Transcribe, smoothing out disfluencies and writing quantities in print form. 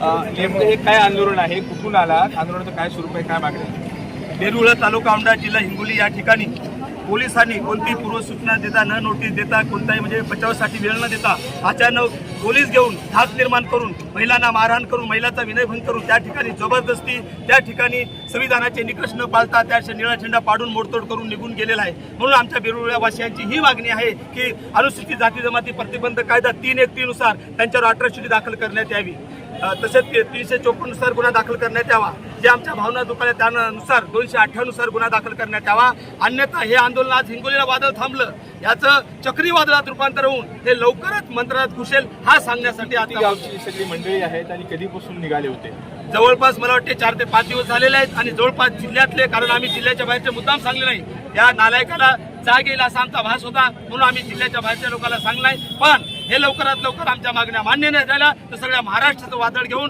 नेमकं हे काय आंदोलन आहे, कुठून आला, आंदोलनाचं काय स्वरूप आहे, काय मागणी आहे? देरुळा तालुका औंढा जिल्हा हिंगोली या ठिकाणी पोलिसांनी कोणतीही पूर्वसूचना देता, न नोटीस देता, कोणताही म्हणजे बचावासाठी वेळ न देता अचानक पोलीस घेऊन धाक निर्माण करून महिलांना मारहाण करून महिलांचा विनयभंग करून त्या ठिकाणी जबरदस्ती त्या ठिकाणी संविधानाचे निकष न पाळता त्या निळा झेंडा पाडून मोडतोड करून निघून गेलेला आहे। म्हणून आमच्या बेरुळवासियांची ही मागणी आहे की अनुसूचित जाती जमाती प्रतिबंध कायदा 3(1)(3) नुसार त्यांच्यावर अट्रॉसिटी दाखल करण्यात यावी। तसेच 354 नुसार गुन्हा दाखल करण्यात यावा। जे आमच्या भावना दुखावल्या त्यानुसार 258 नुसार गुन्हा दाखल करण्यात यावा। अन्यथा हे आंदोलन आज हिंगोलीला वादळ थांबलं याचं चक्रीवादळात रूपांतर होऊन हे लवकरच मंत्रालयात घुसेल हा सांगण्यासाठी आता गावची सगळी मंडळी आहेत आणि कधीपासून निघाले होते? जवळपास मला वाटते 4 ते 5 दिवस झालेले आहेत आणि जवळपास जिल्ह्यातले, कारण आम्ही जिल्ह्याच्या बाहेरचे मुद्दाम सांगले नाही, या नालायकाला जाग येईल असा आमचा भास होता म्हणून आम्ही जिल्ह्याच्या बाहेरच्या लोकांना सांगलाय। पण हे लवकरात लवकर आमच्या मागण्या मान्य नाही झाल्या तर सगळ्या महाराष्ट्राचं वादळ घेऊन